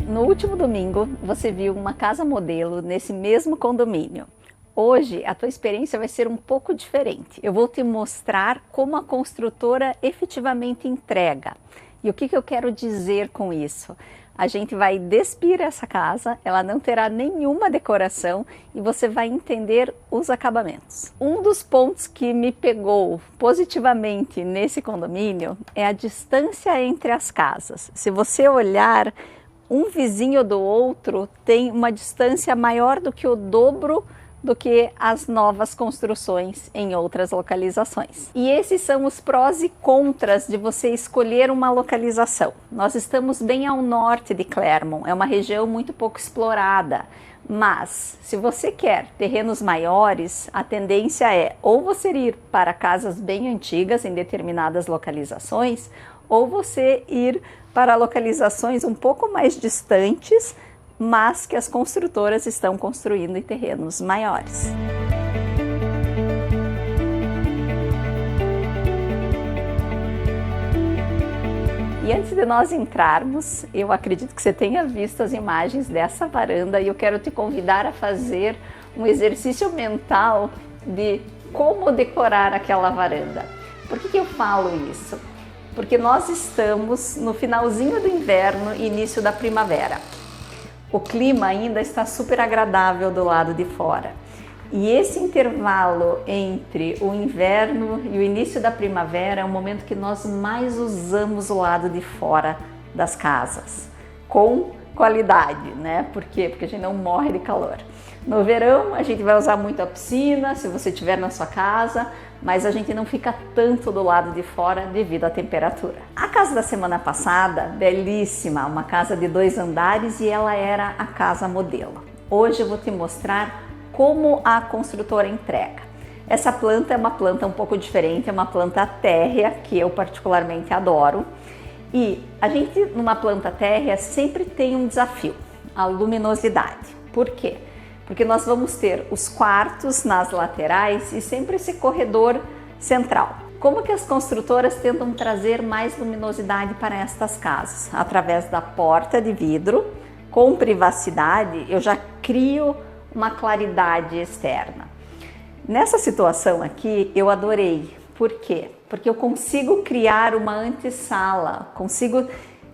No último domingo, você viu uma casa modelo nesse mesmo condomínio. Hoje, a tua experiência vai ser um pouco diferente. Eu vou te mostrar como a construtora efetivamente entrega. E o que eu quero dizer com isso? A gente vai despir essa casa, ela não terá nenhuma decoração e você vai entender os acabamentos. Um dos pontos que me pegou positivamente nesse condomínio é a distância entre as casas. Se você olhar, um vizinho do outro tem uma distância maior do que o dobro do que as novas construções em outras localizações. E esses são os prós e contras de você escolher uma localização. Nós estamos bem ao norte de Clermont, é uma região muito pouco explorada, mas se você quer terrenos maiores, a tendência é ou você ir para casas bem antigas em determinadas localizações, ou você ir para localizações um pouco mais distantes, mas que as construtoras estão construindo em terrenos maiores. E antes de nós entrarmos, eu acredito que você tenha visto as imagens dessa varanda e eu quero te convidar a fazer um exercício mental de como decorar aquela varanda. Por que eu falo isso? Porque nós estamos no finalzinho do inverno e início da primavera. O clima ainda está super agradável do lado de fora. E esse intervalo entre o inverno e o início da primavera é o momento que nós mais usamos o lado de fora das casas, com qualidade, né? Por quê? Porque a gente não morre de calor. No verão a gente vai usar muito a piscina, se você estiver na sua casa, mas a gente não fica tanto do lado de fora devido à temperatura. A casa da semana passada, belíssima, uma casa de 2 andares e ela era a casa modelo. Hoje eu vou te mostrar como a construtora entrega. Essa planta é uma planta um pouco diferente, é uma planta térrea, que eu particularmente adoro. E a gente, numa planta térrea, sempre tem um desafio, a luminosidade. Por quê? Porque nós vamos ter os quartos nas laterais e sempre esse corredor central. Como que as construtoras tentam trazer mais luminosidade para estas casas? Através da porta de vidro, com privacidade, eu já crio uma claridade externa. Nessa situação aqui, eu adorei. Por quê? Porque eu consigo criar uma antessala, consigo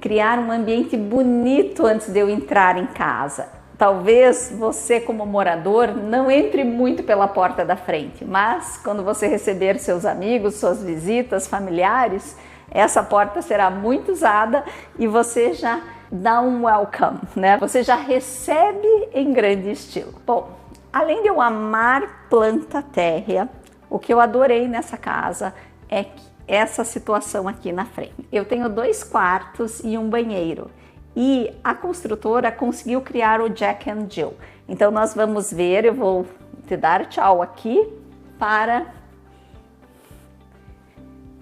criar um ambiente bonito antes de eu entrar em casa. Talvez você, como morador, não entre muito pela porta da frente, mas quando você receber seus amigos, suas visitas, familiares, essa porta será muito usada e você já dá um welcome, né? Você já recebe em grande estilo. Bom, além de eu amar planta térrea, o que eu adorei nessa casa é essa situação aqui na frente. Eu tenho 2 quartos e um banheiro. E a construtora conseguiu criar o Jack and Jill. Então nós vamos ver, eu vou te dar tchau aqui para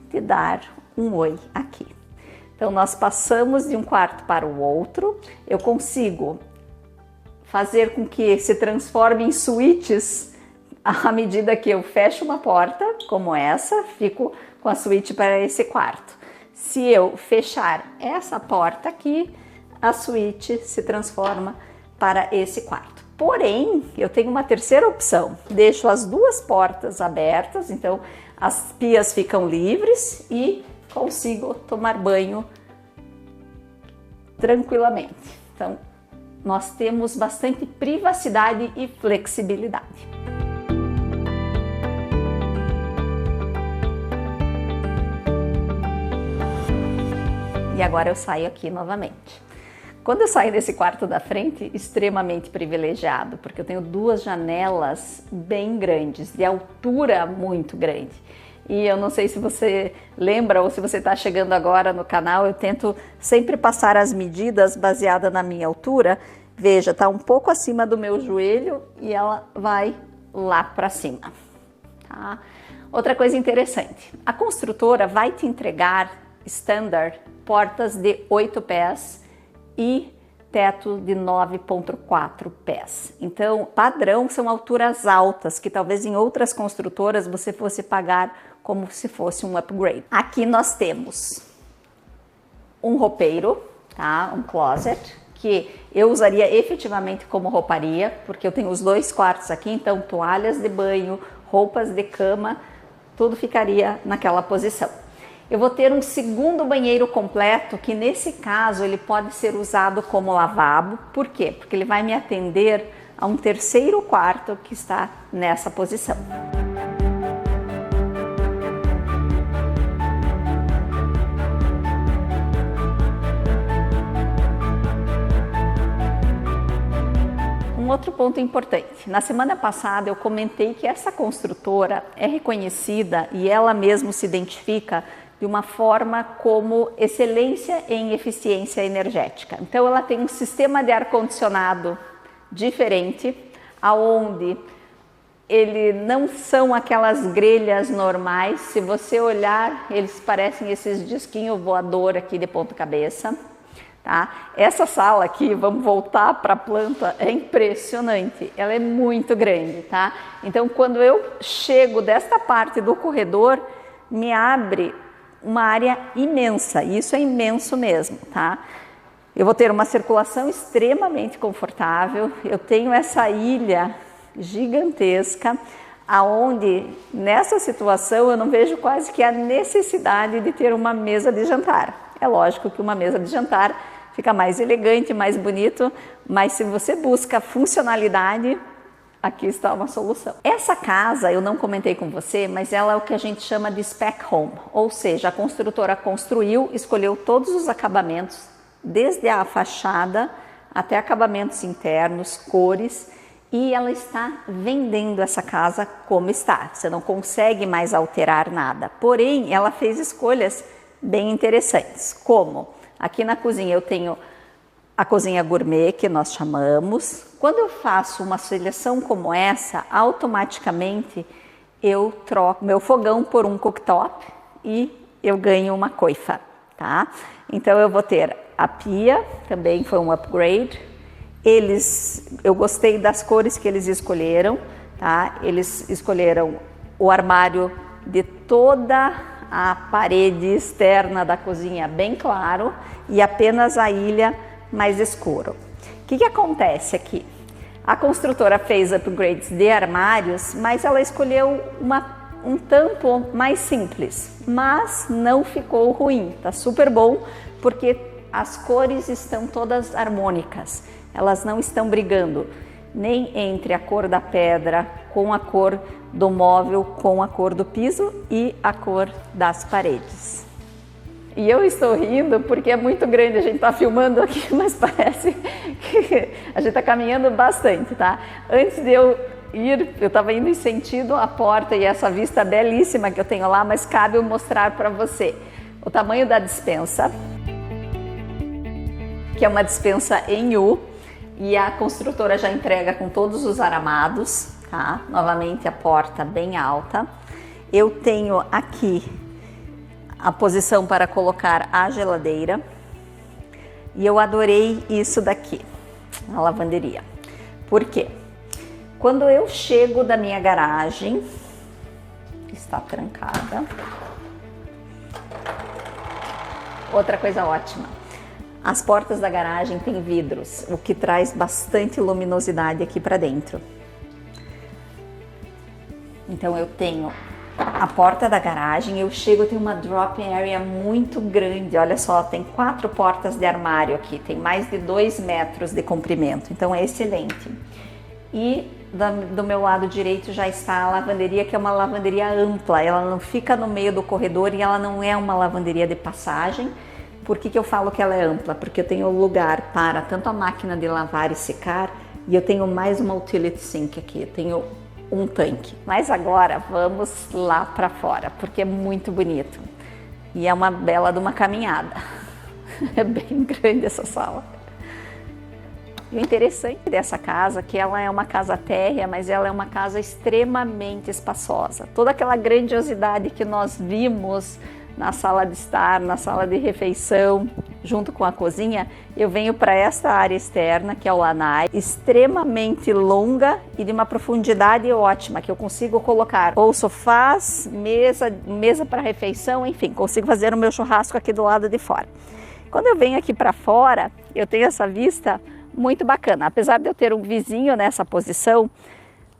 te dar um oi aqui. Então nós passamos de um quarto para o outro, eu consigo fazer com que se transforme em suítes à medida que eu fecho uma porta, como essa, fico com a suíte para esse quarto. Se eu fechar essa porta aqui, a suíte se transforma para esse quarto. Porém, eu tenho uma terceira opção. Deixo as 2 portas abertas, então as pias ficam livres e consigo tomar banho tranquilamente. Então, nós temos bastante privacidade e flexibilidade. E agora eu saio aqui novamente. Quando eu saio desse quarto da frente, extremamente privilegiado, porque eu tenho 2 janelas bem grandes, de altura muito grande. E eu não sei se você lembra ou se você está chegando agora no canal, eu tento sempre passar as medidas baseadas na minha altura. Veja, está um pouco acima do meu joelho e ela vai lá para cima. Tá? Outra coisa interessante, a construtora vai te entregar standard portas de 8 pés e teto de 9,4 pés. Então, padrão são alturas altas, que talvez em outras construtoras você fosse pagar como se fosse um upgrade. Aqui nós temos um roupeiro, tá? Um closet, que eu usaria efetivamente como rouparia, porque eu tenho os 2 quartos aqui, então toalhas de banho, roupas de cama, tudo ficaria naquela posição. Eu vou ter um segundo banheiro completo, que nesse caso ele pode ser usado como lavabo. Por quê? Porque ele vai me atender a um terceiro quarto que está nessa posição. Um outro ponto importante, na semana passada eu comentei que essa construtora é reconhecida e ela mesma se identifica de uma forma como excelência em eficiência energética. Então ela tem um sistema de ar-condicionado diferente, aonde ele não são aquelas grelhas normais. Se você olhar, eles parecem esses disquinhos voador aqui de ponta cabeça. Tá? Essa sala aqui, vamos voltar para a planta, é impressionante, ela é muito grande, tá? Então quando eu chego desta parte do corredor, me abre uma área imensa, e isso é imenso mesmo, tá? Eu vou ter uma circulação extremamente confortável, eu tenho essa ilha gigantesca, aonde nessa situação eu não vejo quase que a necessidade de ter uma mesa de jantar. É lógico que uma mesa de jantar fica mais elegante, mais bonito, mas se você busca funcionalidade, aqui está uma solução. Essa casa, eu não comentei com você, mas ela é o que a gente chama de spec home, ou seja, a construtora construiu, escolheu todos os acabamentos, desde a fachada até acabamentos internos, cores, e ela está vendendo essa casa como está. Você não consegue mais alterar nada. Porém, ela fez escolhas bem interessantes, como aqui na cozinha eu tenho a cozinha gourmet, que nós chamamos. Quando eu faço uma seleção como essa, automaticamente eu troco meu fogão por um cooktop e eu ganho uma coifa, tá? Então eu vou ter a pia, também foi um upgrade. Eu gostei das cores que eles escolheram, tá? Eles escolheram o armário de toda a parede externa da cozinha bem claro e apenas a ilha mais escuro. O que acontece aqui? A construtora fez upgrades de armários, mas ela escolheu um tampo mais simples, mas não ficou ruim, tá super bom, porque as cores estão todas harmônicas, elas não estão brigando, nem entre a cor da pedra com a cor do móvel, com a cor do piso e a cor das paredes. E eu estou rindo porque é muito grande, a gente está filmando aqui, mas parece que a gente está caminhando bastante, tá? Antes de eu ir, eu estava indo em sentido à porta e essa vista belíssima que eu tenho lá, mas cabe eu mostrar para você o tamanho da despensa, que é uma despensa em U, e a construtora já entrega com todos os aramados, tá? Novamente a porta bem alta. Eu tenho aqui a posição para colocar a geladeira e eu adorei isso daqui, a lavanderia. Por quê? Quando eu chego da minha garagem, está trancada. Outra coisa ótima, as portas da garagem têm vidros, o que traz bastante luminosidade aqui para dentro. Então eu tenho a porta da garagem, eu chego, tem uma drop area muito grande, olha só, tem 4 portas de armário aqui, tem mais de 2 metros de comprimento, então é excelente. E do meu lado direito já está a lavanderia, que é uma lavanderia ampla, ela não fica no meio do corredor e ela não é uma lavanderia de passagem. Por que eu falo que ela é ampla? Porque eu tenho lugar para tanto a máquina de lavar e secar, e eu tenho mais uma utility sink aqui, eu tenho um tanque. Mas agora vamos lá para fora, porque é muito bonito. E é uma bela de uma caminhada. É bem grande essa sala. E o interessante dessa casa é que ela é uma casa térrea, mas ela é uma casa extremamente espaçosa. Toda aquela grandiosidade que nós vimos na sala de estar, na sala de refeição, junto com a cozinha, eu venho para esta área externa, que é o lanai, extremamente longa e de uma profundidade ótima, que eu consigo colocar ou sofás, mesa para refeição, enfim, consigo fazer o meu churrasco aqui do lado de fora. Quando eu venho aqui para fora, eu tenho essa vista muito bacana. Apesar de eu ter um vizinho nessa posição,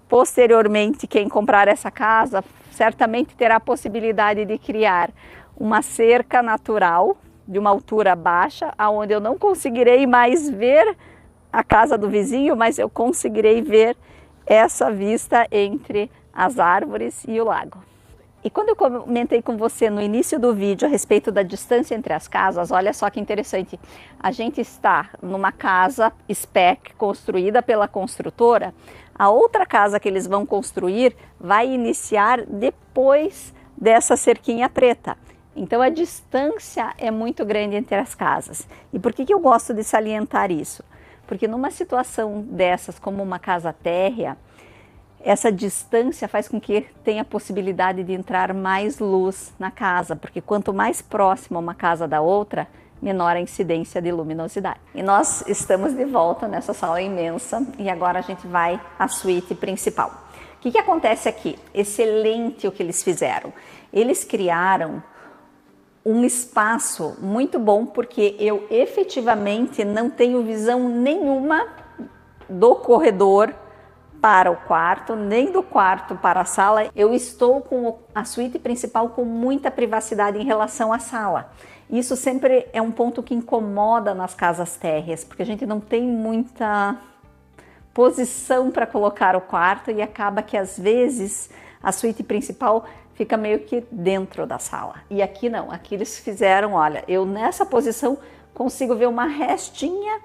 posteriormente, quem comprar essa casa certamente terá a possibilidade de criar uma cerca natural de uma altura baixa, aonde eu não conseguirei mais ver a casa do vizinho, mas eu conseguirei ver essa vista entre as árvores e o lago. E quando eu comentei com você no início do vídeo a respeito da distância entre as casas, olha só que interessante. A gente está numa casa spec construída pela construtora. A outra casa que eles vão construir vai iniciar depois dessa cerquinha preta. Então a distância é muito grande entre as casas. E por que eu gosto de salientar isso? Porque numa situação dessas, como uma casa térrea, essa distância faz com que tenha a possibilidade de entrar mais luz na casa, porque quanto mais próxima uma casa da outra, menor a incidência de luminosidade. E nós estamos de volta nessa sala imensa e agora a gente vai à suíte principal. O que acontece aqui? Excelente o que eles fizeram. Eles criaram um espaço muito bom, porque eu efetivamente não tenho visão nenhuma do corredor para o quarto, nem do quarto para a sala. Eu estou com a suíte principal com muita privacidade em relação à sala. Isso sempre é um ponto que incomoda nas casas térreas, porque a gente não tem muita posição para colocar o quarto e acaba que às vezes a suíte principal fica meio que dentro da sala. E aqui não, aqui eles fizeram, olha, eu nessa posição consigo ver uma restinha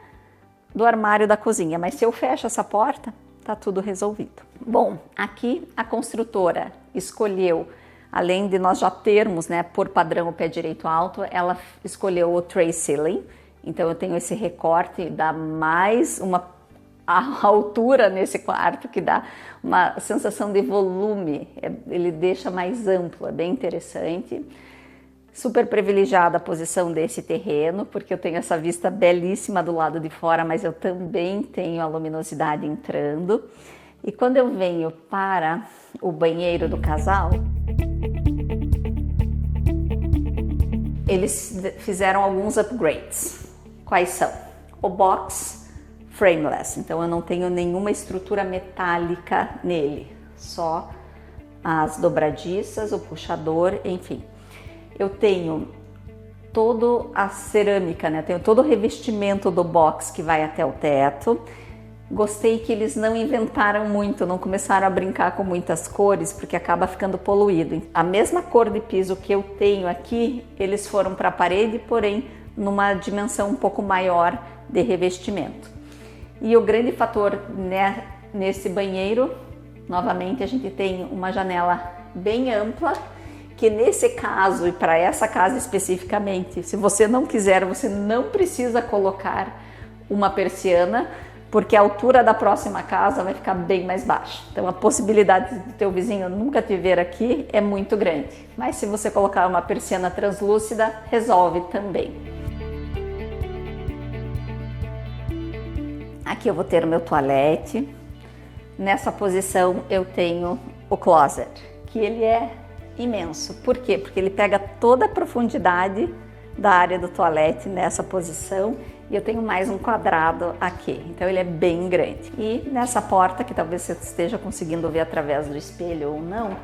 do armário da cozinha, mas se eu fecho essa porta, tá tudo resolvido. Bom, aqui a construtora escolheu, além de nós já termos, né, por padrão o pé direito alto, ela escolheu o tray ceiling. Então eu tenho esse recorte, dá mais uma altura nesse quarto, que dá uma sensação de volume, ele deixa mais amplo, é bem interessante. Super privilegiada a posição desse terreno, porque eu tenho essa vista belíssima do lado de fora, mas eu também tenho a luminosidade entrando. E quando eu venho para o banheiro do casal, eles fizeram alguns upgrades. Quais são? O box frameless, então eu não tenho nenhuma estrutura metálica nele, só as dobradiças, o puxador, enfim. Eu tenho toda a cerâmica, né? Tenho todo o revestimento do box que vai até o teto. Gostei que eles não inventaram muito, não começaram a brincar com muitas cores, porque acaba ficando poluído. A mesma cor de piso que eu tenho aqui, eles foram para a parede, porém numa dimensão um pouco maior de revestimento. E o grande fator, né, nesse banheiro, novamente a gente tem uma janela bem ampla, que nesse caso e para essa casa especificamente, se você não quiser, você não precisa colocar uma persiana, porque a altura da próxima casa vai ficar bem mais baixa. Então a possibilidade de teu vizinho nunca te ver aqui é muito grande. Mas se você colocar uma persiana translúcida, resolve também. Aqui eu vou ter o meu toalete. Nessa posição eu tenho o closet, que ele é imenso. Por quê? Porque ele pega toda a profundidade da área do toalete nessa posição e eu tenho mais um quadrado aqui, então ele é bem grande. E nessa porta, que talvez você esteja conseguindo ver através do espelho ou não,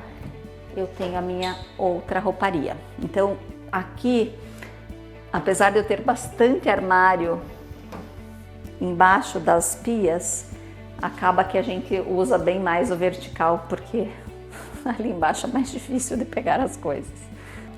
eu tenho a minha outra rouparia. Então aqui, apesar de eu ter bastante armário embaixo das pias, acaba que a gente usa bem mais o vertical, porque ali embaixo é mais difícil de pegar as coisas.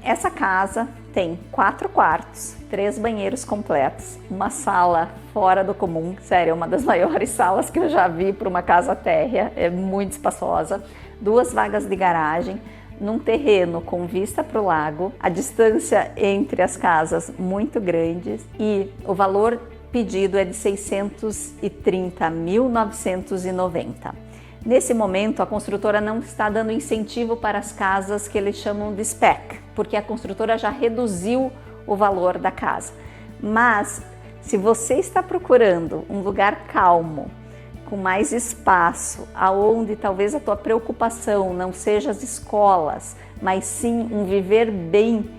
Essa casa tem 4 quartos, 3 banheiros completos, uma sala fora do comum, sério, é uma das maiores salas que eu já vi para uma casa térrea, é muito espaçosa, 2 vagas de garagem, num terreno com vista para o lago, a distância entre as casas muito grande e o valor pedido é de 630.990. Nesse momento, a construtora não está dando incentivo para as casas que eles chamam de spec. porque a construtora já reduziu o valor da casa. Mas se você está procurando um lugar calmo, com mais espaço, aonde talvez a tua preocupação não seja as escolas, mas sim um viver bem,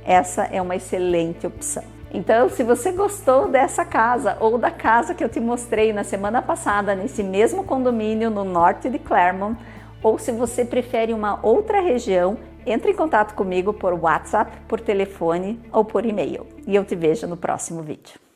essa é uma excelente opção. Então, se você gostou dessa casa ou da casa que eu te mostrei na semana passada, nesse mesmo condomínio no norte de Claremont, ou se você prefere uma outra região, entre em contato comigo por WhatsApp, por telefone ou por e-mail. E eu te vejo no próximo vídeo.